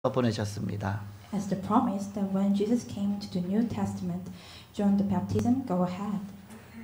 보내셨습니다. As the promise that when Jesus came to the New Testament, during the baptism, go ahead.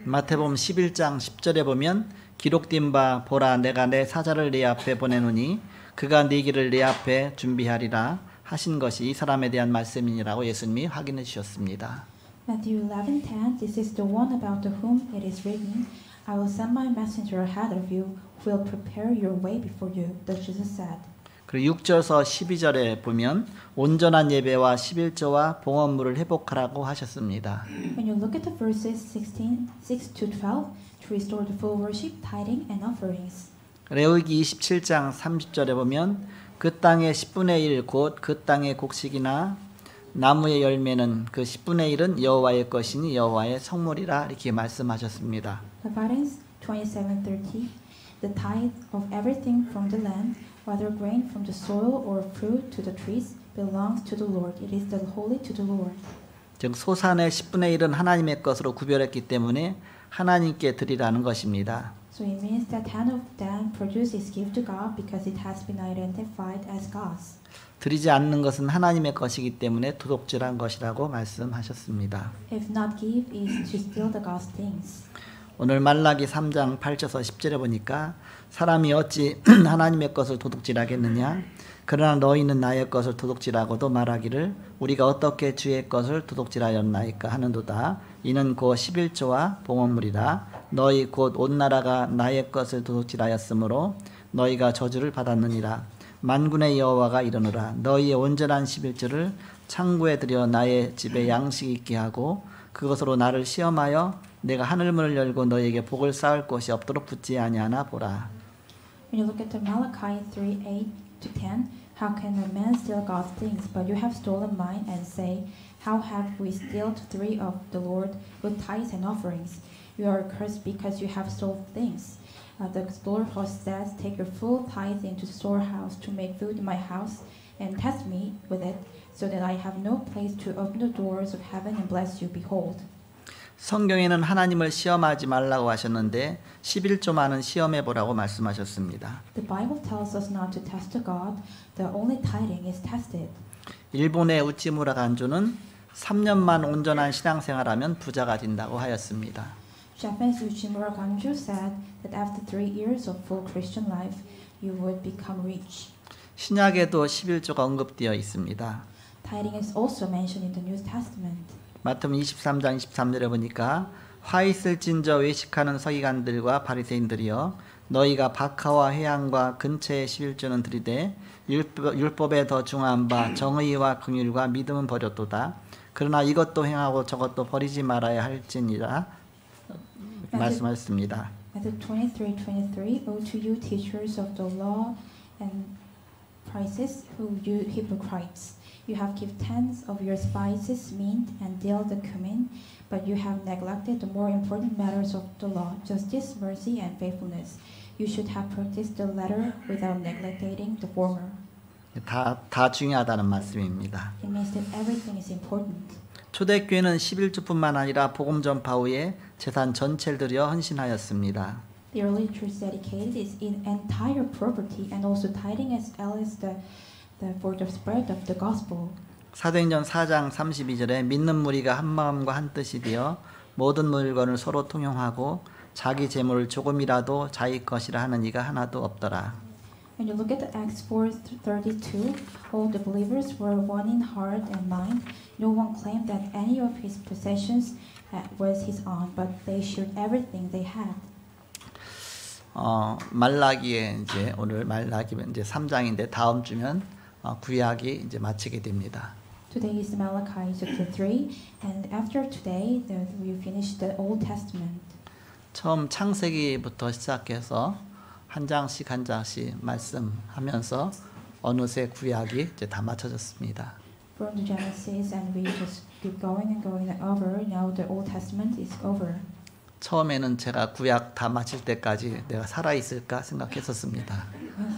마태복음 11장 10절에 보면 기록된 바 보라 내가 내 사자를 네 앞에 보내노니 그가 네 길을 네 앞에 준비하리라 하신 것이 이 사람에 대한 말씀이라고 예수님이 확인해 주셨습니다. Matthew 11:10. This is the one about whom it is written, I will send my messenger ahead of you, who will prepare your way before you. Thus Jesus said. 그리고 6절서 12절에 보면 온전한 예배와 11조와 봉헌물을 회복하라고 하셨습니다. When you look at the verses 6 to 12, to restore the full worship, tithing, and offerings. 레위기 27장 30절에 보면 그 땅의 10분의 1 곧 그 땅의 곡식이나 나무의 열매는 그 10분의 1은 여호와의 것이니 여호와의 성물이라 이렇게 말씀하셨습니다. Leviticus 27:30. The tithe of everything from the land, whether grain from the soil or fruit to the trees, belongs to the Lord. It is the holy to the Lord. 즉 소산의 10분의 1은 하나님의 것으로 구별했기 때문에 하나님께 드리라는 것입니다. So it means that 10 of them produce is give to God because it has been identified as God's. 드리지 않는 것은 하나님의 것이기 때문에 도둑질한 것이라고 말씀하셨습니다. If not give is to steal the God's things. 오늘 말라기 3장 8절에서 10절에 보니까 사람이 어찌 하나님의 것을 도둑질하겠느냐 그러나 너희는 나의 것을 도둑질하고도 말하기를 우리가 어떻게 주의 것을 도둑질하였나이까 하는도다. 이는 곧 11조와 봉헌물이라 너희 곧 온 나라가 나의 것을 도둑질하였으므로 너희가 저주를 받았느니라. 만군의 여호와가 이르노라 너희의 온전한 11조를 창고에 들여 나의 집에 양식 있게 하고 그것으로 나를 시험하여 내가 하늘문을 열고 너희에게 복을 쌓을 곳이 없도록 붙지 아니하나 보라. When you look at the Malachi 3:8 to 10, how can a man steal God's things? But you have stolen mine, and say, how have we stolen three of the Lord with tithes and offerings? You are cursed because you have stolen things. The Lord says, take your full tithe into the storehouse to make food in my house, and test me with it, so that I have no place to open the doors of heaven and bless you. Behold. 성경에는 하나님을 시험하지 말라고 하셨는데 11조만은 시험해 보라고 말씀하셨습니다. The Bible tells us not to test God. The only tithing is tested. 일본의 우찌무라 간주는 3년만 온전한 신앙생활하면 부자가 된다고 하였습니다. Japanese Uchimura Ganju said that after 3 years of full Christian life, you would become rich. 신약에도 11조가 언급되어 있습니다. Tithing is also mentioned in the New Testament. 마태복음 23장 23절에 보니까 화 있을 진저 외식하는 서기관들과 바리새인들이여 너희가 박하와 회향과 근처의 11조는 드리되 율법에 더 중요한 바 정의와 긍휼과 믿음은 버렸도다. 그러나 이것도 행하고 저것도 버리지 말아야 할지니라 말씀하셨습니다. Matthew 23:23. Woe to you, teachers of the law and Pharisees, who you hypocrites! You have given tens of your spices, mint, and dill, the cumin, but you have neglected the more important matters of the law, justice, mercy, and faithfulness. You should have practiced the latter without neglecting the former. 다 중요하다는 말씀입니다. It means that everything is important. 초대교회는 11조뿐만 아니라 복음 전파 후에 재산 전체를 들여 헌신하였습니다. The early church dedicated its entire property and also tithing as well as for the spread of the gospel. 사도행전 4장 32절에 믿는 무리가 한 마음과 한 뜻이 되어 모든 물건을 서로 통용하고 자기 재물을 조금이라도 자기 것이라 하는 이가 하나도 없더라. When you look at the Acts 4:32, all the believers were one in heart and mind. No one claimed that any of his possessions was his own, but they shared everything they had. 말라기에 이제 오늘 말라기 이제 3장인데 다음 주면 구약이 이제 마치게 됩니다. Today is Malachi chapter 3, and after today, we finish the Old Testament. 처음 창세기부터 시작해서 한 장씩 한 장씩 말씀하면서 어느새 구약이 이제 다 맞춰졌습니다. From the Genesis, and we just keep going and going over. Now the Old Testament is over. 처음에는 제가 구약 다 마칠 때까지 내가 살아 있을까 생각했었습니다.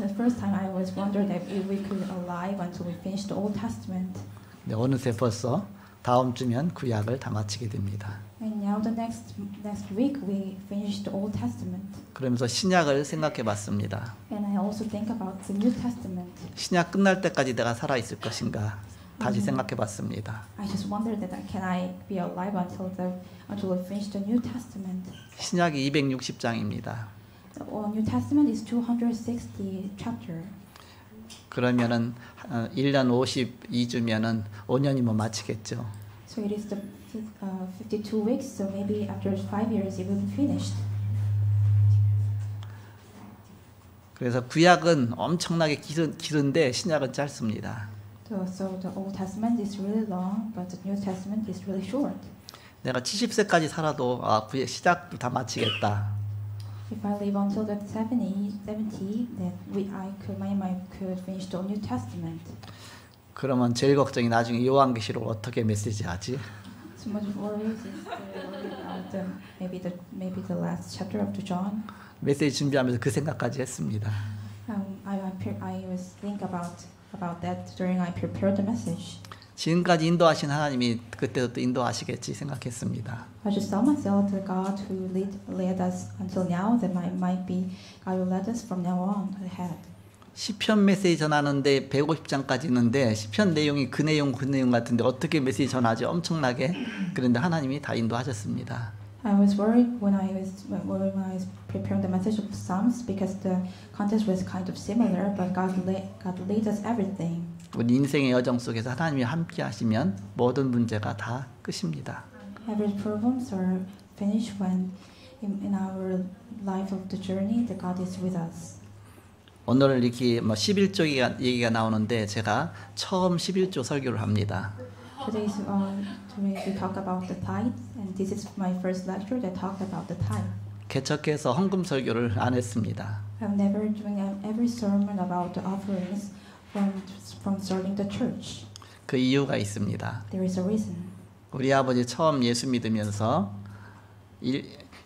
The first time I was wondered if we could alive until we finished the Old Testament. 네, 어느새 벌써 다음 주면 구약을 다 마치게 됩니다. And now now the next week we finished the Old Testament. 그러면서 신약을 생각해 봤습니다. And I also think about the New Testament. 신약 끝날 때까지 내가 살아 있을 것인가 다시 생각해 봤습니다. I just wondered that can I be alive until we finish the New Testament. 신약이 260장입니다. The New Testament is 260 chapter. 그러면은 1년 52주면은 5년이면 마치겠죠. So it is the 52 weeks. So maybe after 5 years it will be finished. 그래서 구약은 엄청나게 길은데 신약은 짧습니다. So the Old Testament is really long, but the New Testament is really short. 내가 70세까지 살아도 구약 시작도 다 마치겠다. If I live until the 70, then I could finish the New Testament. 그러면 제일 걱정이 나중에 요한계시록 어떻게 메시지하지? So much worries is about maybe the last chapter of the John. 메시지 준비하면서 그 생각까지 했습니다. I was think about that during I prepared the message. 지금까지 인도하신 하나님이 그때도 또 인도하시겠지 생각했습니다. I just saw myself the God who led us until now. That might be God will lead us from now on ahead. 시편 메시지 전하는데 150장까지 있는데 시편 내용이 그 내용 같은데 어떻게 메시지 전하지 엄청나게 그런데 하나님이 다 인도하셨습니다. I was worried when I was preparing the message of Psalms because the context was kind of similar, but God led us everything. 우리 인생의 여정 속에서 하나님이 함께 하시면 모든 문제가 다 끝입니다. Every problems are finished when in our life of the journey that God is with us. 오늘 이렇게 11조 얘기가 나오는데 제가 처음 11조 설교를 합니다. Today we talk about the tithe, and this is my first lecture that talk about the tithe. 개척해서 헌금 설교를 안 했습니다. I'm never doing every sermon about the offerings from starting the church. 그 이유가 있습니다. There is a reason. 우리 아버지 처음 예수 믿으면서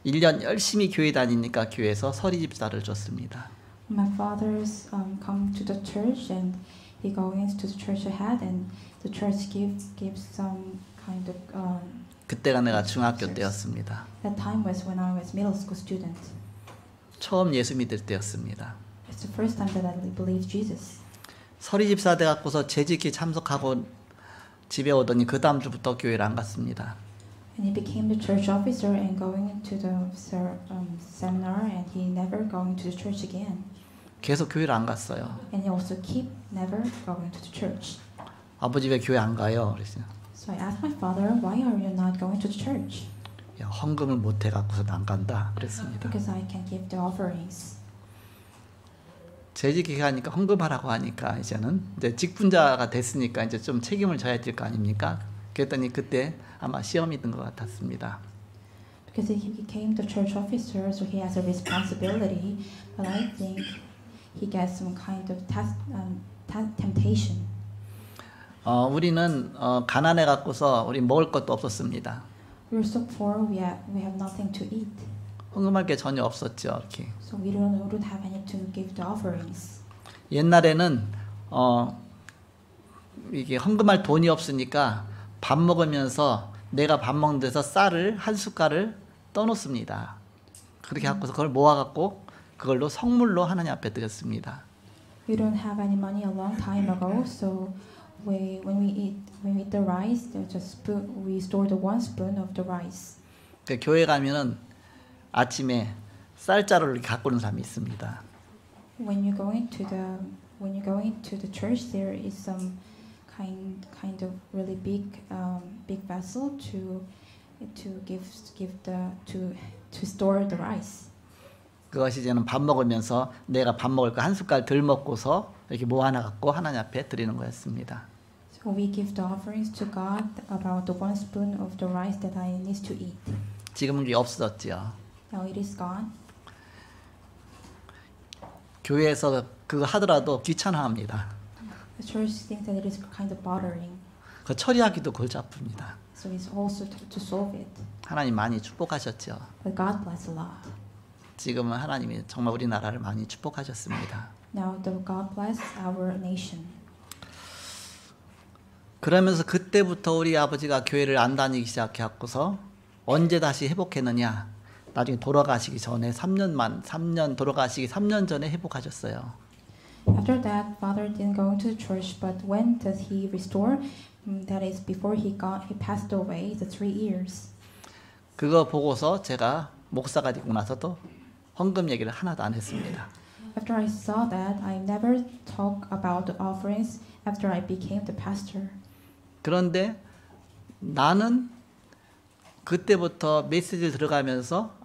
1년 열심히 교회 다니니까 교회에서 서리집사를 줬습니다. My father's come to the church and he goes to the church ahead and the church gives some kind of 그때가 내가 중학교 때였습니다. That time was when I was middle school student. 처음 예수 믿을 때였습니다. It's the first time that I believed Jesus. 서리집사 돼 갖고서 재직기 참석하고 집에 오더니 그 다음 주부터 교회를 안 갔습니다. And he became the church officer and going into the seminar and he never going to the church again. 계속 교회를 안 갔어요. And he also keep never going to the church. 아버지 왜 교회 안 가요? 그랬어요. So I asked my father, why are you not going to the church? 야, 헌금을 못 해 갖고서 안 간다. 그랬습니다. Because I can give the offerings. 재직기 하니까 헌금하라고 하니까 이제는 이제 직분자가 됐으니까 이제 좀 책임을 져야 될 거 아닙니까? 그랬더니 그때 아마 시험이 든 것 같았습니다. Because he became the church officer, so he has a responsibility. But I think he gets some kind of temptation. 우리는 가난해 갖고서 우리 먹을 것도 없었습니다. We're so poor, we have nothing to eat. 헌금할 게 전혀 없었죠. 이렇게. So we don't have any to give the offerings. 옛날에는 이게 헌금할 돈이 없으니까 밥 먹으면서 내가 밥 먹는 데서 쌀을 한 숟갈을 떠놓습니다. 그렇게 갖고서 그걸 모아 갖고 그걸로 성물로 하나님 앞에 드렸습니다. We don't have any money a long time ago, so when we eat the rice, we store the 1 spoon of the rice. 교회 가면은 아침에 쌀자루를 이렇게 갖고 오는 사람이 있습니다. When you go into the church, there is some kind of really big vessel to store the rice. 그것이 저는 밥 먹으면서 내가 밥 먹을 거 한 숟갈 덜 먹고서 이렇게 모아놔 갖고 하나님 앞에 드리는 거였습니다. So we give the offerings to God about the 1 spoon of the rice that I need to eat. 지금은 이게 없어졌죠. Now it is gone. 교회에서 그거 하더라도 귀찮아합니다. The church thinks that it is kind of bothering. 그 처리하기도 골치 아픕니다. So it's also to solve it. 하나님 많이 축복하셨죠. But God bless a lot. 지금은 하나님이 정말 우리나라를 많이 축복하셨습니다. Now the God bless our nation. 그러면서 그때부터 우리 아버지가 교회를 안 다니기 시작해갖고서 언제 다시 회복했느냐? 나중에 돌아가시기 전에 3년 돌아가시기 3년 전에 회복하셨어요. After that, father didn't go to the church, but when does he restore? That is before he passed away, the 3 years. 그거 보고서 제가 목사가 되고 나서도 헌금 얘기를 하나도 안 했습니다. After I saw that, I never talk about the offerings after I became the pastor. 그런데 나는 그때부터 메시지를 들어가면서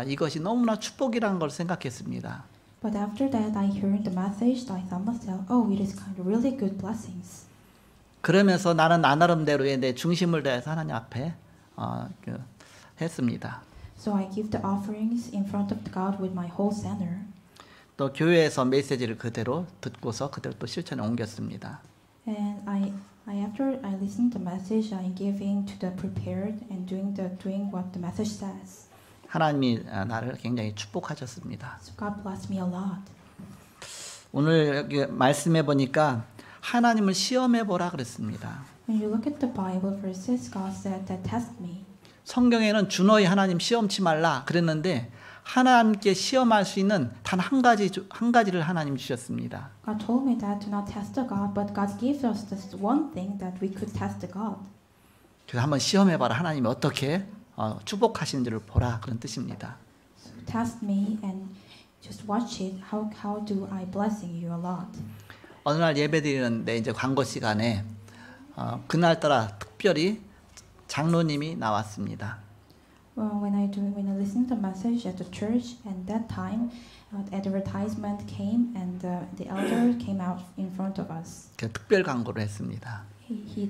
이것이 너무나 축복이라는 걸 생각했습니다. But after that, I heard the message. I thought myself, oh, it is kind of really good blessings. 그러면서 나는 나 나름대로의 내 중심을 다해서 하나님 앞에 했습니다. So I give the offerings in front of God with my whole center. 또 교회에서 메시지를 그대로 듣고서 그대로 또 실천에 옮겼습니다. And after I listened to the message, I give in to the prepared and doing what the message says. 하나님이 나를 굉장히 축복하셨습니다. So God blessed me a lot. 오늘 여기 말씀해 보니까 하나님을 시험해 보라 그랬습니다. When you look at the Bible verses, God said that test me. 성경에는 주 너희 하나님 시험치 말라 그랬는데 하나님께 시험할 수 있는 단 한 가지를 하나님 주셨습니다. God told me that to not test the God, but God gives us this one thing that we could test the God. 그래서 한번 시험해 봐라. 하나님이 어떻게 축복하시는지를 보라 그런 뜻입니다. So test me and just watch it. How do I blessing you a lot? 어느 날 예배드리는데 이제 광고 시간에 그날따라 특별히 장로님이 나왔습니다. Well, when I listened to the message at the church, and that time, advertisement came, and the elder came out in front of us. 그 특별 광고를 했습니다. He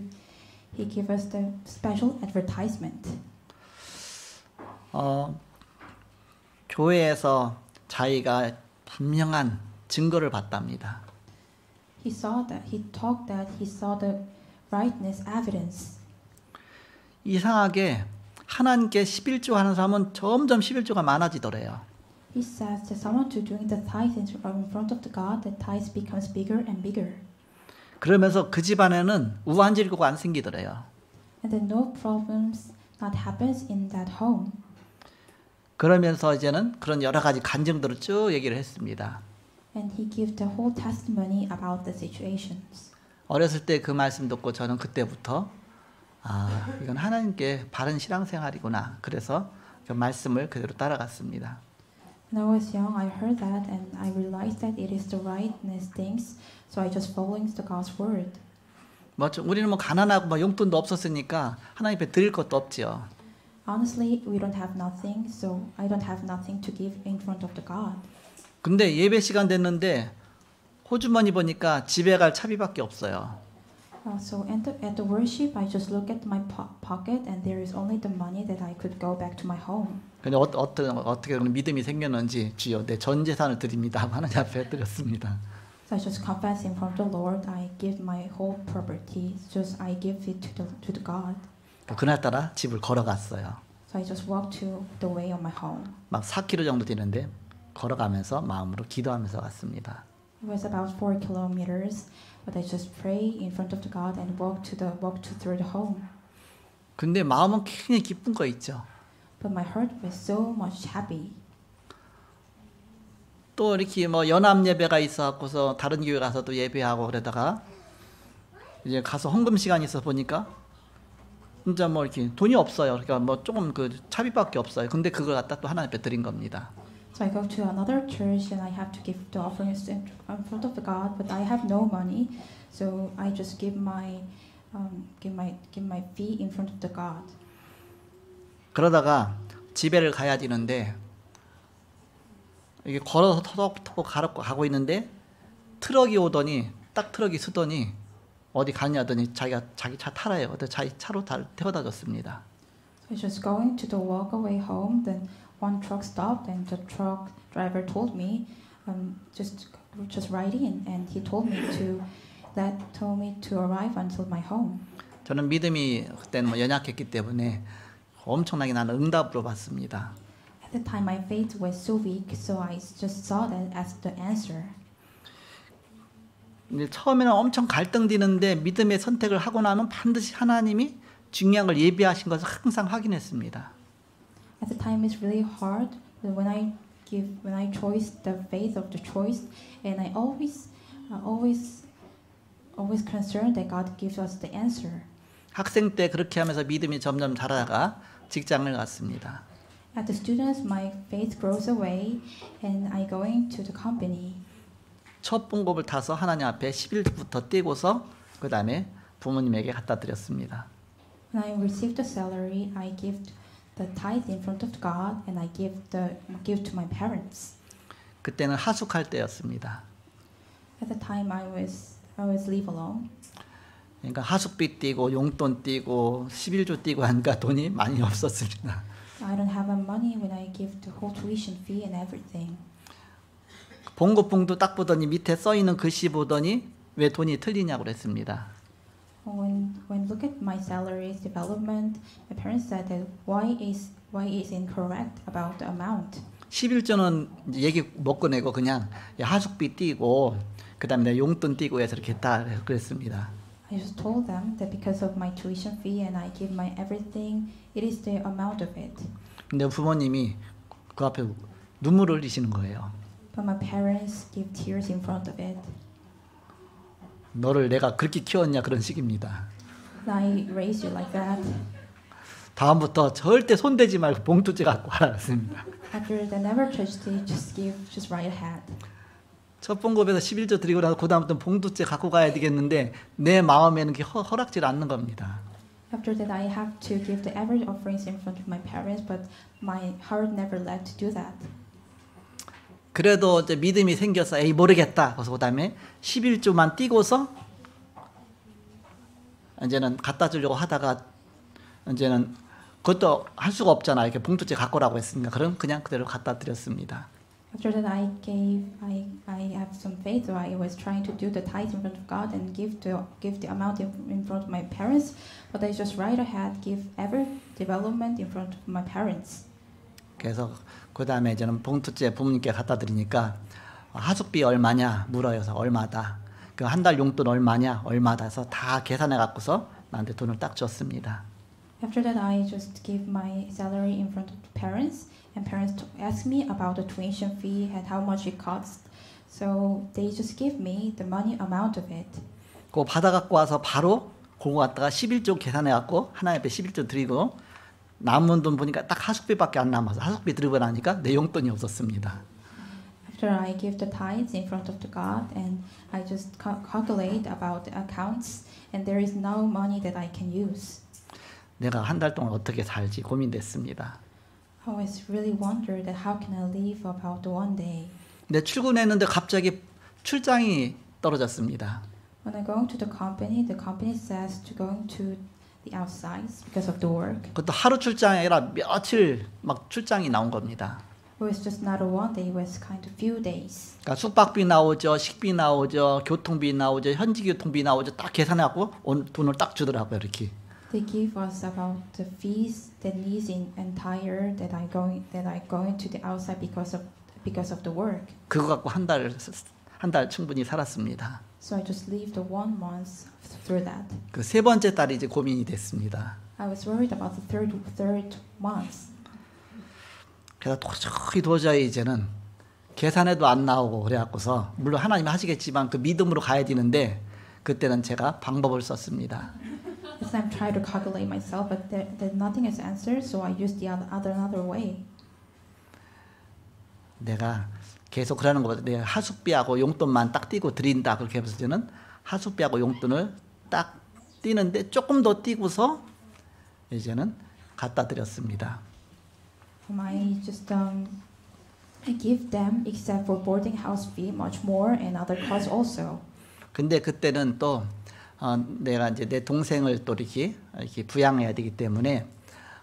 gave us the special advertisement. 교회에서 자기가 분명한 증거를 봤답니다. He talked that he saw the rightness evidence. 이상하게 하나님께 11조 하는 사람은 점점 11조가 많아지더래요. He says that someone to doing the tithe in front of the God, the tithe becomes bigger and bigger. 그러면서 그 집안에는 우환질고가 안 생기더래요. And then no problems not happens in that home. 그러면서 이제는 그런 여러 가지 간증들을 쭉 얘기를 했습니다. And he gave the whole testimony about the situations. 어렸을 때 그 말씀 듣고 저는 그때부터 이건 하나님께 바른 신앙생활이구나. 그래서 그 말씀을 그대로 따라갔습니다. When I was young, I heard that and I realized that it is the rightness things. So I just following the God's word. 우리는 가난하고 용돈도 없었으니까 하나님 앞에 드릴 것도 없지요. Honestly, we don't have nothing, so I don't have nothing to give in front of the God. 근데 예배 시간 됐는데 호주머니 보니까 집에 갈 차비밖에 없어요. So at the worship, I just look at my pocket and there is only the money that I could go back to my home. 근데 어떻게 믿음이 생겼는지 주여 내 전 재산을 드립니다 하고 하나님 앞에 드렸습니다. So I just confess in front of the Lord. I give my whole property. Just I give it to the God. 그날따라 집을 걸어갔어요. So I just walked to the way of my home. 막 4km 정도 되는데 걸어가면서 마음으로 기도하면서 갔습니다. It was about 4 kilometers, but I just pray in front of the God and walk through the home. 근데 마음은 굉장히 기쁜 거 있죠. But my heart was so much happy. 또 이렇게 연합 예배가 있어갖고서 다른 교회 가서 또 예배하고 그러다가 이제 가서 헌금 시간이 있어 보니까 진짜 이렇게 돈이 없어요. 그러니까 조금 그 차비밖에 없어요. 근데 그걸 갖다 또 하나님 앞에 드린 겁니다. So I go to another church and I have to give the offerings in front of the God, but I have no money, so I just give my fee in front of the God. 그러다가 집에를 가야 되는데 이게 걸어서 터벅터벅 가고 있는데 트럭이 오더니 딱 트럭이 서더니 어디 가냐더니 자기 차 타라요. 자기 차로 태워다 줬습니다. So I was just going to the walkaway home. Then one truck stopped, and the truck driver told me, just ride in, and he told me to arrive until my home. 저는 믿음이 그때는 연약했기 때문에 엄청나게 나는 응답으로 받습니다. At the time, my faith was so weak, so I just saw that as the answer. 처음에는 엄청 갈등되는데 믿음의 선택을 하고 나면 반드시 하나님이 중요한 걸 예비하신 것을 항상 확인했습니다. At the time, it's really hard. But when I choose the faith of the choice, and I always concerned that God gives us the answer. 학생 때 그렇게 하면서 믿음이 점점 자라다가 직장을 갔습니다. As the students, my faith grows away, and I going to the company. 첫 봉급을 타서 하나님 앞에 11주부터 떼고서 그 다음에 부모님에게 갖다 드렸습니다. When I receive the salary, I give the tithe in front of God, and I give to my parents. 그때는 하숙할 때였습니다. At the time, I was live alone. 그러니까 하숙비 떼고 용돈 떼고 11주 떼고 하니까 돈이 많이 없었습니다. I don't have money when I give the whole tuition fee and everything. 봉급봉도 딱 보더니 밑에 써 있는 글씨 보더니 왜 돈이 틀리냐고 그랬습니다. When look at my salaries development, my parents said that why is incorrect about the amount. 11조는 얘기 못 꺼내고 그냥 하숙비 떼고 그다음에 내 용돈 떼고 해서 이렇게 다 그랬습니다. I just told them that because of my tuition fee and I give my everything, it is the amount of it. 근데 부모님이 그 앞에 눈물을 흘리시는 거예요. But my parents give tears in front of it. 너를 내가 그렇게 키웠냐 그런 식입니다. I raised you like that. 다음부터 절대 손대지 말고 봉투째 갖고 와라 했습니다. After they never touched it, just right ahead. 첫 봉급에서 11조 드리고 나서 그 다음부터 봉투째 갖고 가야 되겠는데 내 마음에는 그게 허락질 않는 겁니다. After that, I have to give the average offerings in front of my parents, but my heart never led to do that. 그래도 이제 믿음이 생겨서 에이 모르겠다. 그래서 그다음에 11조만 띄고서 이제는 갖다 주려고 하다가 이제는 그것도 할 수가 없잖아. 이렇게 봉투째 갖고 오라고 했으니까 그럼 그냥 그대로 갖다 드렸습니다. After that, I have some faith, so I was trying to do the tithe in front of God and give the amount in front of my parents, but I just right ahead give every development in front of my parents. 그래서 그 다음에 저는 봉투째 부모님께 갖다 드리니까 하숙비 얼마냐 물어요. 얼마다. 그 한 달 용돈 얼마냐 얼마다 해서 다 계산해 갖고서 나한테 돈을 딱 줬습니다. After that, I just give my salary in front of the parents, and parents ask me about the tuition fee and how much it costs. So they just give me the money amount of it. 그거 받아 갖고 와서 바로 그거 갖다가 11조 계산해 갖고 하나님 앞에 11조 드리고 남은 돈 보니까 딱 하숙비밖에 안 남아서 하숙비 드리고 나니까 내 용돈이 없었습니다. After I give the tithes in front of the God, and I just calculate about the accounts, and there is no money that I can use. 내가 한 달 동안 어떻게 살지 고민됐습니다. I was really wondered that how can I live about one day. 근데 출근했는데 갑자기 출장이 떨어졌습니다. When I go to the company says to go to the outsides because of the work. 그것도 하루 출장이 아니라 며칠 막 출장이 나온 겁니다. It was just not a one day, it was kind of few days. 그러니까 숙박비 나오죠, 식비 나오죠, 교통비 나오죠, 현지 교통비 나오죠. 딱 계산해갖고 돈을 딱 주더라고요, 이렇게. They give us about the fees that needs in entire that I going to the outside because of the work. 그거 갖고 한 달 충분히 살았습니다. So I just lived 1 month through that. 그 세 번째 달이 이제 고민이 됐습니다. I was worried about the third month. 그래서 도저히 이제는 계산해도 안 나오고 그래갖고서 물론 하나님이 하시겠지만 그 믿음으로 가야 되는데 그때는 제가 방법을 썼습니다. Yes, I'm trying to calculate myself, but there nothing is answered, so I used the another way. 내가 계속 그러는 것보다 내가 하숙비하고 용돈만 딱 띄고 드린다 그렇게 해서 저는 하숙비하고 용돈을 딱 띄는데 조금 더 띄고서 이제는 갖다 드렸습니다. I just I give them except for boarding house fee much more and other costs also. 근데 그때는 또 내가 이제 내 동생을 또 이렇게 부양해야 되기 때문에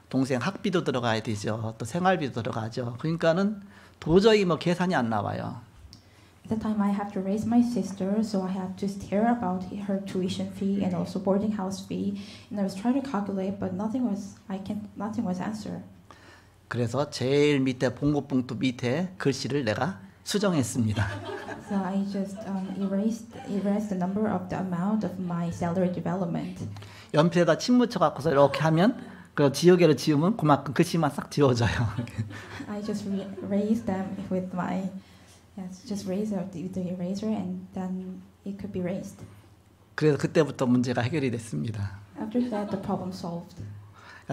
동생 학비도 들어가야 되죠. 또 생활비도 들어가죠. 그러니까는 도저히 뭐 계산이 안 나와요. At the time I have to raise my sister, so I have to care about her tuition fee and also boarding house fee. And I was trying to calculate, but nothing was answered. 그래서 제일 밑에 봉급봉투 밑에 글씨를 내가 수정했습니다. So I just erased the number of the amount of my salary development. 연필에다 침 묻혀 갖고서 이렇게 하면 그 지우개를 지우면 그만큼 글씨만 싹 지워져요. I just raise them with my just razor with the eraser, and then it could be raised. 그래서 그때부터 문제가 해결이 됐습니다. After that, the problem solved.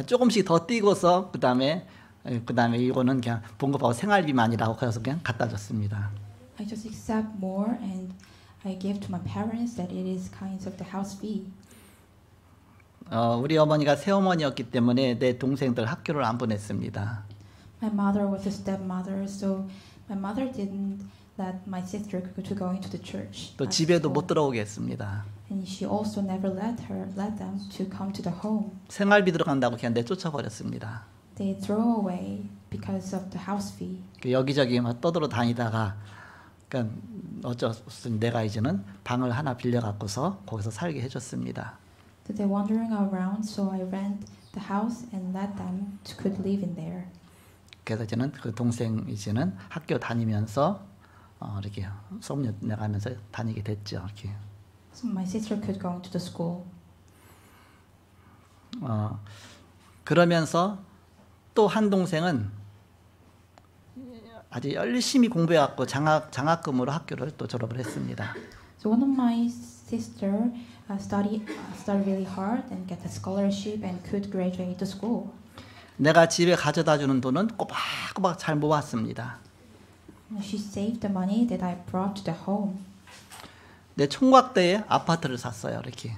조금씩 더 띄고서 그다음에 이거는 그냥 봉급하고 생활비만이라고 해서 그냥 갖다 줬습니다. I just accept more, and I give to my parents that it is kinds of the house fee. 우리 어머니가 새어머니였기 때문에 내 동생들 학교를 안 보냈습니다. My mother was a stepmother, so my mother didn't let my sister to go into the church. 또 집에도 못 들어오게 했습니다. And she also never let them to come to the home. 생활비 들어간다고 그냥 내쫓아 버렸습니다. They throw away because of the house fee. 여기저기 막 떠들어 다니다가 그러니까 어쩔 수 없이 내가 이제는 방을 하나 빌려 갖고서 거기서 살게 해줬습니다. So they're wandering around, so I rent the house and let them could live in there. 그래서 이제는 그 동생 이제는 학교 다니면서 이렇게 소문 내가면서 다니게 됐죠. 이렇게. So my sister could go into the school. 그러면서 또 한 동생은 아주 열심히 공부해갖고 장학금으로 학교를 또 졸업을 했습니다. So one of my sister studied really hard and get a scholarship and could graduate the school. 내가 집에 가져다 주는 돈은 꼬박꼬박 잘 모았습니다. She saved the money that I brought to the home. 내 총각 때에 아파트를 샀어요. 이렇게.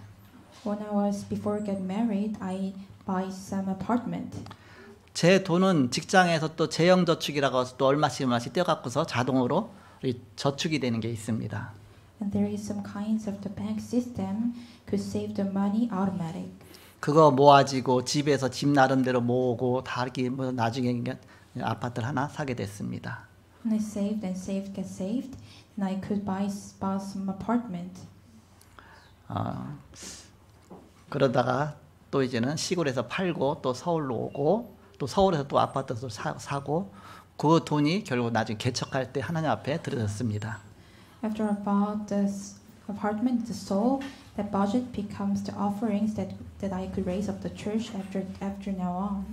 When I was before I got married, I buy some apartment. 제 돈은 직장에서 또 재형저축이라고 해서 또 얼마씩 떼어갖고서 자동으로 저축이 되는 게 있습니다. And there is some kinds of the bank system could save the money automatic. 그거 모아지고 집에서 집 나름대로 모으고 다 이렇게 뭐 나중에 아파트를 하나 사게 됐습니다. And I saved and saved, get saved, and I could buy some apartment. 그러다가 또 이제는 시골에서 팔고 또 서울로 오고 또 서울에서 또 아파트도 사고 그 돈이 결국 나중에 개척할 때 하나님 앞에 드려졌습니다. After I bought this apartment, the soul, that budget becomes the offerings that I could raise up the church after now on.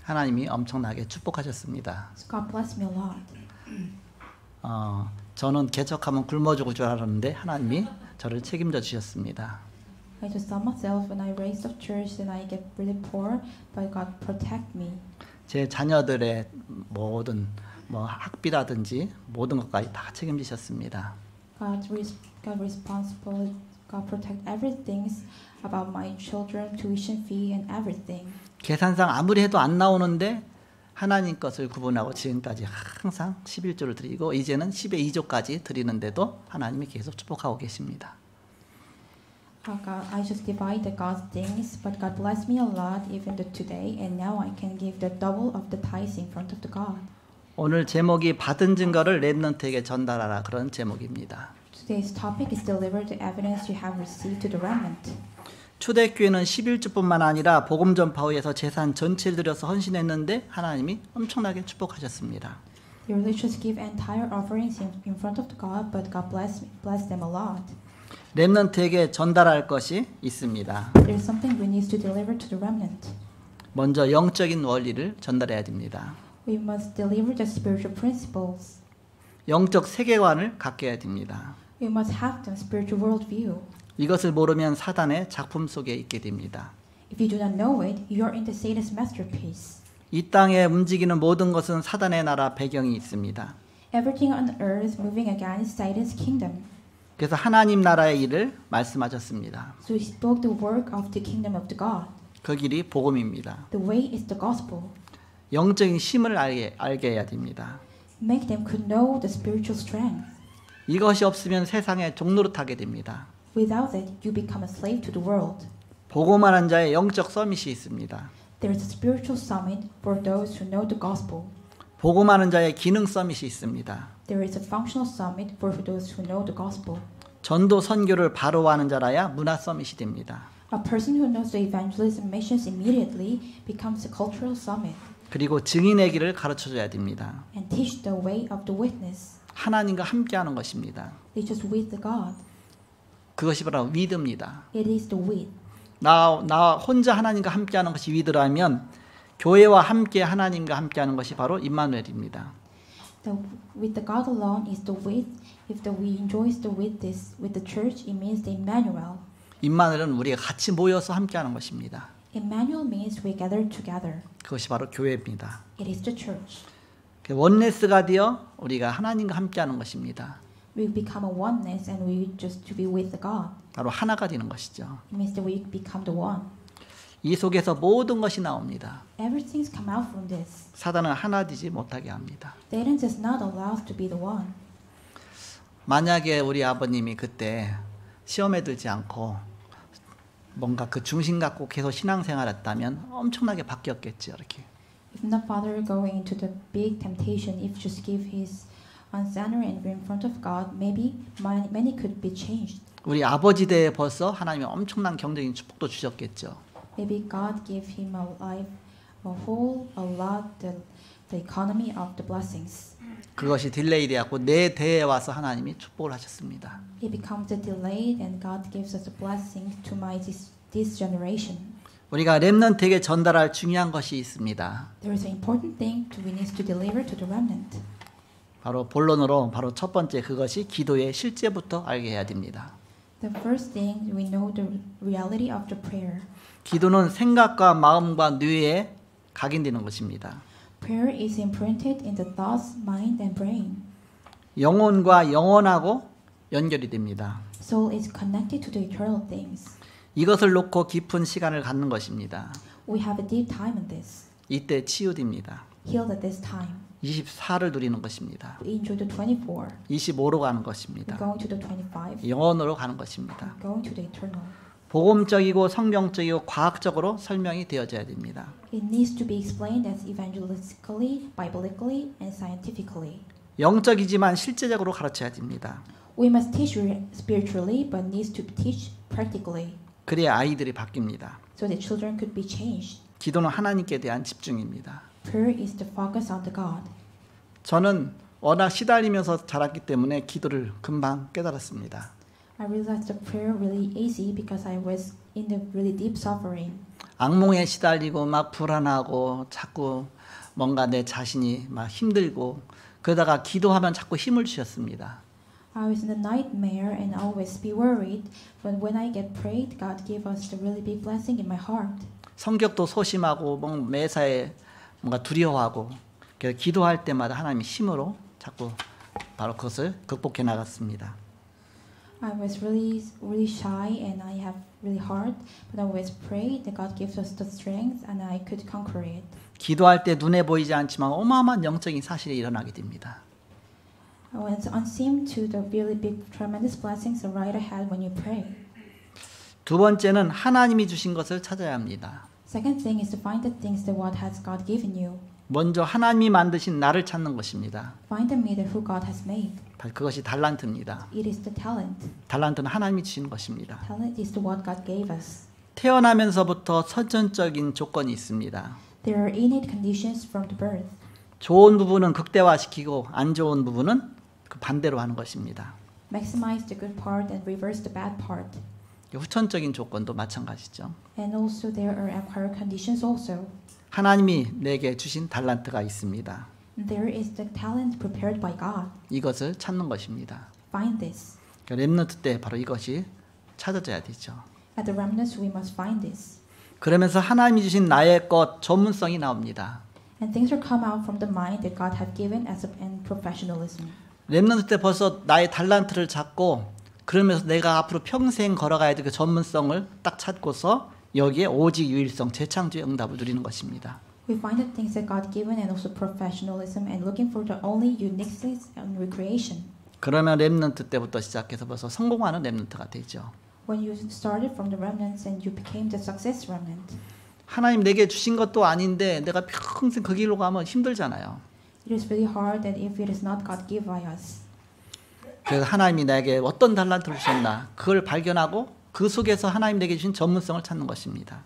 하나님이 엄청나게 축복하셨습니다. So God bless me a lot. 저는 개척하면 굶어 죽을 줄 알았는데 하나님이 저를 책임져 주셨습니다. I just thought myself when I raised up church that I get really poor, but God protect me. 제 자녀들의 모든 학비라든지 모든 것까지 다 책임지셨습니다. God responsible. God protect everything about my children, tuition fee and everything. 계산상 아무리 해도 안 나오는데 하나님 것을 구분하고 지금까지 항상 11조를 드리고 이제는 10의 2조까지 드리는데도 하나님이 계속 축복하고 계십니다. God, I just divide the God's things, but God bless me a lot even today, and now I can give the double of the tithes in front of the God. 오늘 제목이 받은 증거를 렘넌트에게 전달하라 그런 제목입니다. Today's topic is deliver the evidence you have received to the remnant. 초대교회는 11조뿐만 아니라 복음 전파 위해서 재산 전체를 들여서 헌신했는데 하나님이 엄청나게 축복하셨습니다. The religious give entire offerings in front of God, but God bless them a lot. 렘넌트에게 전달할 것이 있습니다. There is something we need to deliver to the remnant. 먼저 영적인 원리를 전달해야 됩니다. We must deliver the spiritual principles. 영적 세계관을 갖게 해야 됩니다. We must have the spiritual worldview. 이것을 모르면 사단의 작품 속에 있게 됩니다. If you do not know it, you are in the Satan's masterpiece. 이 땅에 움직이는 모든 것은 사단의 나라 배경이 있습니다. Everything on earth moving against Satan's kingdom. 그래서 하나님 나라의 일을 말씀하셨습니다. So he spoke the work of the kingdom of the God. 그 길이 복음입니다. The way is the gospel. 영적인 힘을 알게 해야 됩니다. Make them could know the spiritual strength. 이것이 없으면 세상의 종노릇 하게 됩니다. Without it, you become a slave to the world. 복음하는 자의 영적 서밋이 있습니다. There is a spiritual summit for those who know the gospel. 복음하는 자의 기능 서밋이 있습니다. There is a functional summit for those who know the gospel. 전도 선교를 바로 하는 자라야 문화 서밋이 됩니다. A person who knows the evangelism missions immediately becomes a cultural summit. 그리고 증인의 길을 가르쳐줘야 됩니다. And teach the way of the witness. 하나님과 함께하는 것입니다. They just with the God. 그것이 바로 위드입니다. It is the with. 나 혼자 하나님과 함께하는 것이 위드라면 교회와 함께 하나님과 함께하는 것이 바로 임마누엘입니다. With the God alone is the with. If we enjoy the with the church, it means the Emmanuel. 임마누엘은 우리가 같이 모여서 함께하는 것입니다. Emmanuel means we gather together. 그것이 바로 교회입니다. It is the church. 원네스가 되어 우리가 하나님과 함께하는 것입니다. We become a oneness and we just to be with the God. 바로 하나가 되는 것이죠. It means that we become the one. 이 속에서 모든 것이 나옵니다. Everything's come out from this. 사단은 하나 되지 못하게 합니다. Satan does not allow us to be the one. 만약에 우리 아버님이 그때 시험에 들지 않고 뭔가 그 중심 갖고 계속 신앙생활했다면 엄청나게 바뀌었겠죠. 이렇게. If not father going into the big temptation, if just give his honor and be in front of God, maybe many could be changed. 우리 아버지 때에 벌써 하나님이 엄청난 경제적인 축복도 주셨겠죠. Maybe God gave him a life, a lot, the economy of the blessings. 그것이 딜레이 되었고 내 대에 와서 하나님이 축복을 하셨습니다. It becomes a delay, and God gives us a blessing to this generation. 우리가 렘넌트에게 전달할 중요한 것이 있습니다. There is an important thing we need to deliver to the remnant. 바로 본론으로 바로 첫 번째 그것이 기도의 실제부터 알게 해야 됩니다. The first thing we know the reality of the prayer. 기도는 생각과 마음과 뇌에 각인되는 것입니다. Prayer is imprinted in the thoughts, mind, and brain. 영혼과 영혼하고 연결이 됩니다. Soul is connected to the eternal things. 이것을 놓고 깊은 시간을 갖는 것입니다. We have a deep time in this. 이때 치유됩니다. Healed at this time. 24를 누리는 것입니다. We enjoy the 24. 25로 가는 것입니다. We're going to the 25. 영혼으로 가는 것입니다. We're going to the eternal. 복음적이고 성경적이고 과학적으로 설명이 되어져야 됩니다. It needs to be explained as evangelistically, biblically, and scientifically. 영적이지만 실제적으로 가르쳐야 됩니다. We must teach spiritually, but needs to teach practically. 그래야 아이들이 바뀝니다. So that children could be changed. 기도는 하나님께 대한 집중입니다. Prayer is the focus on the God. 저는 워낙 시달리면서 자랐기 때문에 기도를 금방 깨달았습니다. I realized the prayer really easy because I was in the really deep suffering. 악몽에 시달리고 막 불안하고 자꾸 뭔가 내 자신이 막 힘들고 그러다가 기도하면 자꾸 힘을 주셨습니다. I was in a nightmare and always be worried, but when I get prayed, God gave us the really big blessing in my heart. 성격도 소심하고 매사에 뭔가 두려워하고 그래서 기도할 때마다 하나님의 힘으로 자꾸 바로 그것을 극복해 나갔습니다. I was really shy and I have really hard, but I always prayed that God gives us the strength and I could conquer it. 기도할 때 눈에 보이지 않지만 어마어마한 영적인 사실이 일어나게 됩니다. When it's unseen to the really big tremendous blessings are right ahead when you pray. 두 번째는 하나님이 주신 것을 찾아야 합니다. Second thing is to find the things that what has God given you. 먼저 하나님이 만드신 나를 찾는 것입니다. Find the me that who God has made. 그것이 달란트입니다. It is the talent. 달란트는 하나님이 주신 것입니다. Talent is the what God gave us. 태어나면서부터 선천적인 조건이 있습니다. There are innate conditions from the birth. 좋은 부분은 극대화시키고 안 좋은 부분은 그 반대로 하는 것입니다. Maximize the good part and reverse the bad part. 후천적인 조건도 마찬가지죠. And also there are acquired conditions also. 하나님이 내게 주신 달란트가 있습니다. There is the talent prepared by God. 이것을 찾는 것입니다. Find this. 렘넌트 때 바로 이것이 찾아져야 되죠. At the remnants we must find this. 그러면서 하나님이 주신 나의 것 전문성이 나옵니다. And things will come out from the mind that God has given as and professionalism. 렘넌트 때 벌써 나의 달란트를 찾고 그러면서 내가 앞으로 평생 걸어가야 될 그 전문성을 딱 찾고서 여기에 오직 유일성, 재창조의 응답을 누리는 것입니다. We find the things that God given and also professionalism and looking for the only uniqueness and recreation. 그러면 렘넌트 때부터 시작해서 벌써 성공하는 렘넌트가 되죠. When you started from the remnants and you became the success remnant. 하나님 내게 주신 것도 아닌데 내가 평생 그 길로 가면 힘들잖아요. It is really hard that if it is not God give by us. 그래서 하나님이 나에게 어떤 달란트를 주셨나 그걸 발견하고 그 속에서 하나님 내게 주신 전문성을 찾는 것입니다.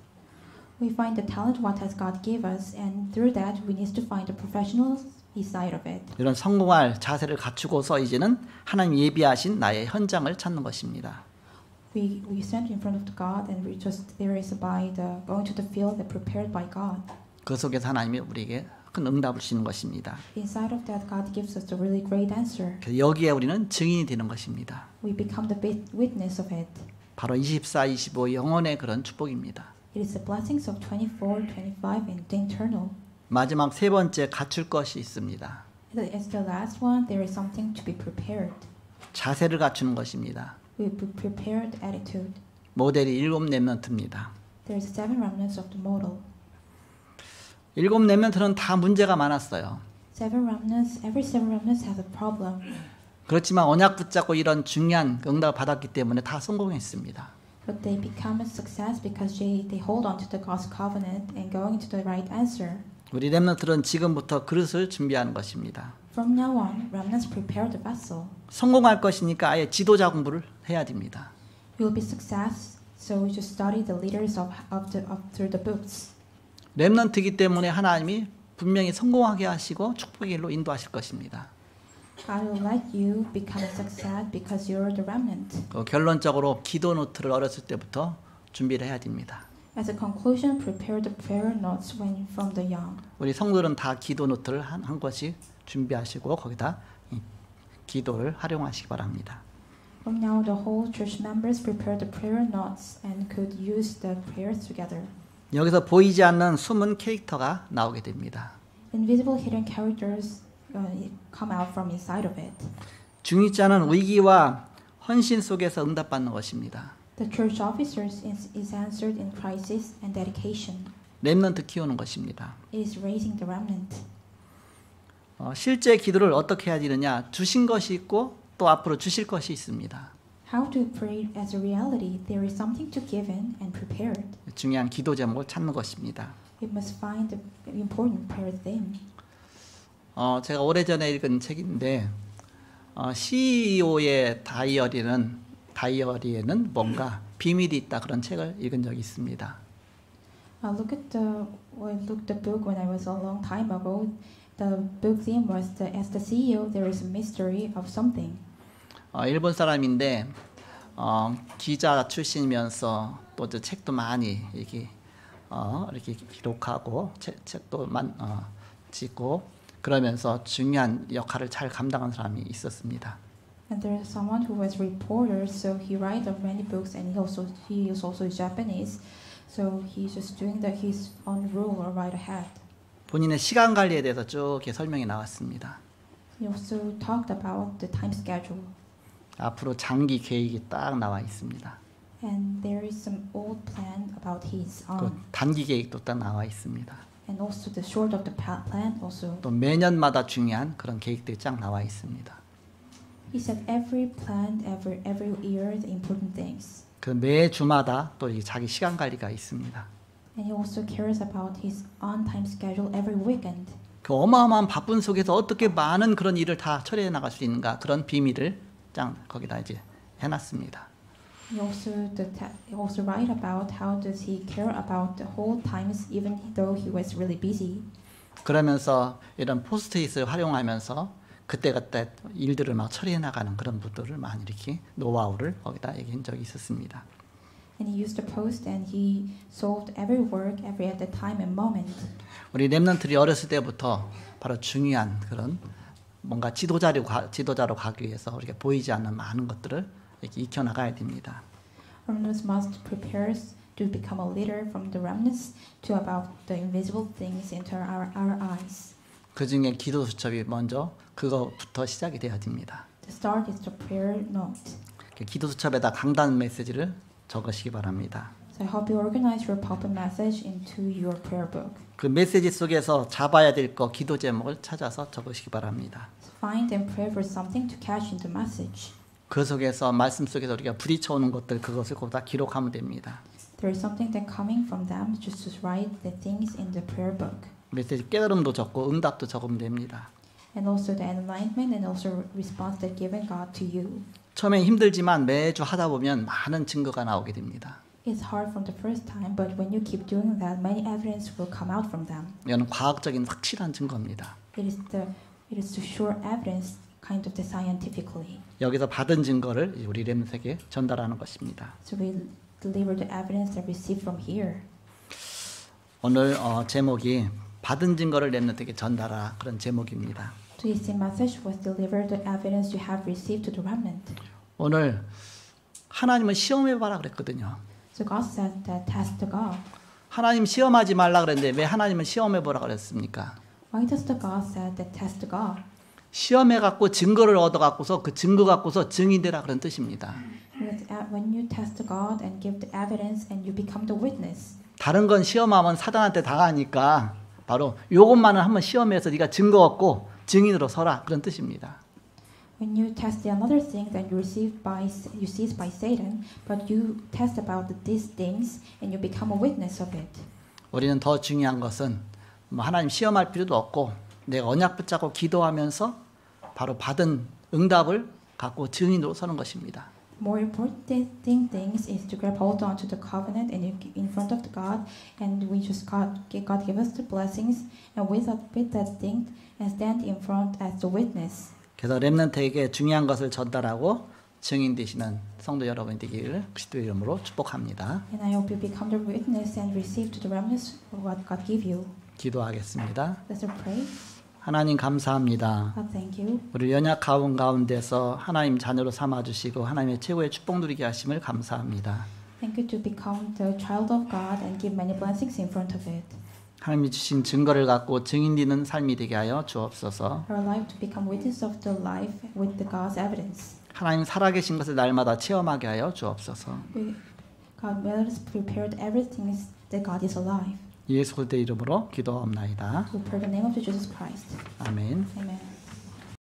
We find the talent what has God give us, and through that we need to find the professional side of it. 이런 성공할 자세를 갖추고서 이제는 하나님 예비하신 나의 현장을 찾는 것입니다. We stand in front of God, and we just there is by the going to the field that prepared by God. 그 속에서 하나님이 우리에게 큰 응답을 주시는 것입니다. Inside of that, God gives us a really great answer. 그래서 여기에 우리는 증인이 되는 것입니다. We become the witness of it. 바로 24, 25 영혼의 그런 축복입니다. It is the blessings of 24, 25, and the eternal. 마지막 세 번째 갖출 것이 있습니다. As the last one, there is something to be prepared. 자세를 갖추는 것입니다. We prepared attitude. 모델이 7 렘넌트입니다. There is 7 remnants of the model. 7 렘넌트는 다 문제가 많았어요. 7 remnants, every 7 remnants has a problem. 그렇지만 언약 붙잡고 이런 중요한 응답을 받았기 때문에 다 성공했습니다. But they become a success because they hold on to the God's covenant and going to the right answer. 우리 렘넌트는 지금부터 그릇을 준비하는 것입니다. From now on, remnants prepare the vessel. 성공할 것이니까 아예 지도자 공부를 해야 됩니다. We will be success, so we just study the leaders through the books. 렘넌트이기 때문에 하나님이 분명히 성공하게 하시고 축복의 길로 인도하실 것입니다. God will let you become a success because you're the remnant. 결론적으로 기도 노트를 어렸을 때부터 준비를 해야 됩니다. As a conclusion, prepare the prayer notes when from the young. 우리 성도들은 다 기도 노트를 한 권씩 준비하시고 거기다 기도를 활용하시기 바랍니다. From now, the whole church members prepare the prayer notes and could use the prayers together. 여기서 보이지 않는 숨은 캐릭터가 나오게 됩니다. Invisible hidden characters come out from inside of it. 중직자는 위기와 헌신 속에서 응답받는 것입니다. The church officers is answered in crisis and dedication. 렘넌트 키우는 것입니다. It is raising the remnant. 실제 기도를 어떻게 해야 되느냐? 주신 것이 있고 또 앞으로 주실 것이 있습니다. How to pray as a reality? There is something to give in and prepared. 중요한 기도 제목을 찾는 것입니다. We must find the important prayer theme. 제가 오래전에 읽은 책인데 CEO의 다이어리에는 뭔가 비밀이 있다 그런 책을 읽은 적이 있습니다. I looked the book when I was a long time ago. The book theme was as the CEO there is a mystery of something. 일본 사람인데 기자 출신이면서 또 책도 많이 이렇게 기록하고 책도 찍고 그러면서 중요한 역할을 잘 감당한 사람이 있었습니다. And there is someone who was reporter, so he write many books, and he is also Japanese, so he's just doing his own role right ahead. 본인의 시간 관리에 대해서 쭉 이렇게 설명이 나왔습니다. He also talked about the time schedule. 앞으로 장기 계획이 딱 나와 있습니다. And there is some old plan about his 그 단기 계획도 딱 나와 있습니다. And also the short of the plan also. 또 매년마다 중요한 그런 계획들이 쫙 나와 있습니다. He said every plan, every year, the important things. 그 매 주마다 또 자기 시간 관리가 있습니다. And he also cares about his on-time schedule every weekend. 그 어마어마한 바쁜 속에서 어떻게 많은 그런 일을 다 처리해 나갈 수 있는가 그런 비밀을 쫙 거기다 이제 해놨습니다. He also write about how does he care about the whole times even though he was really busy. 그러면서 이런 포스트잇을 활용하면서 그때그때 일들을 막 처리해 나가는 그런 분들을 많이 이렇게 노하우를 거기다 얘기한 적이 있었습니다. And he used the post and he solved every work every at the time and moment. 우리 렘넌트들이 어렸을 때부터 바로 중요한 그런 뭔가 지도자로 가기 위해서 우리가 보이지 않는 많은 것들을 이렇게 익혀 나가야 됩니다. Remnants must prepare to become a leader from the remnants to about the invisible things into our eyes. 그 중에 기도 수첩이 먼저 그거부터 시작이 돼야 됩니다. The start is the prayer note. 기도 수첩에다 강단 메시지를 적으시기 바랍니다. So I hope you organize your pulpit message into your prayer book. 그 메시지 속에서 잡아야 될 거 기도 제목을 찾아서 적으시기 바랍니다. Find and pray for something to catch in the message. 그 속에서 말씀 속에서 우리가 부딪혀오는 것들 그것을 거기다 기록하면 됩니다. There is something that coming from them just to write the things in the prayer book. 메시지 깨달음도 적고 응답도 적으면 됩니다. And also the enlightenment and also response that given God to you. 처음에 힘들지만 매주 하다 보면 많은 증거가 나오게 됩니다. It's hard from the first time, but when you keep doing that, many evidence will come out from them. 이건 과학적인 확실한 증거입니다. It is the sure evidence, kind of the scientifically. 여기서 받은 증거를 우리 렘넌트에게 전달하는 것입니다. So we deliver the evidence that we receive from here. 오늘 제목이 받은 증거를 렘넌트에게 전달하라 그런 제목입니다. Today's message was deliver the evidence you have received to the remnant. 오늘 하나님은 시험해봐라 그랬거든요. So God said that test the God. 하나님 시험하지 말라 그랬는데 왜 하나님은 시험해보라 그랬습니까? Why does the God say that test the God? 시험해갖고 증거를 얻어갖고서 그 증거 갖고서 증인되라 그런 뜻입니다. When you test the God and give the evidence and you become the witness. 다른 건 시험하면 사단한테 당하니까 바로 이것만은 한번 시험해서 네가 증거 얻고 증인으로 서라 그런 뜻입니다. When you test another thing that you seize by Satan, but you test about these things and you become a witness of it. 우리는 더 중요한 것은 하나님 시험할 필요도 없고 내가 언약 붙잡고 기도하면서 바로 받은 응답을 갖고 증인으로 서는 것입니다. More important things is to grab hold on to the covenant and in front of the God, and we just God give us the blessings, and with that thing and stand in front as the witness. 그래서 렘넌트에게 중요한 것을 전달하고 증인 되시는 성도 여러분이 되기를 그리스도의 이름으로 축복합니다. And I hope you become the witness and receive to the remnants what God give you. 기도하겠습니다. Let's pray. 하나님 감사합니다. God, thank you. 우리 연약 가운데서 하나님 자녀로 삼아주시고 하나님의 최고의 축복 누리게 하심을 감사합니다. Thank you to become the child of God and give many blessings in front of it. 하나님이 주신 증거를 갖고 증인 되는 삶이 되게 하여 주옵소서. Our life to become witness of the life with the God's evidence. 하나님 살아계신 것을 날마다 체험하게 하여 주옵소서. God, let us prepare everything that God is alive. 예수 그리스도의 이름으로 기도하옵나이다. We pray the name of Jesus Christ. 아멘. Amen.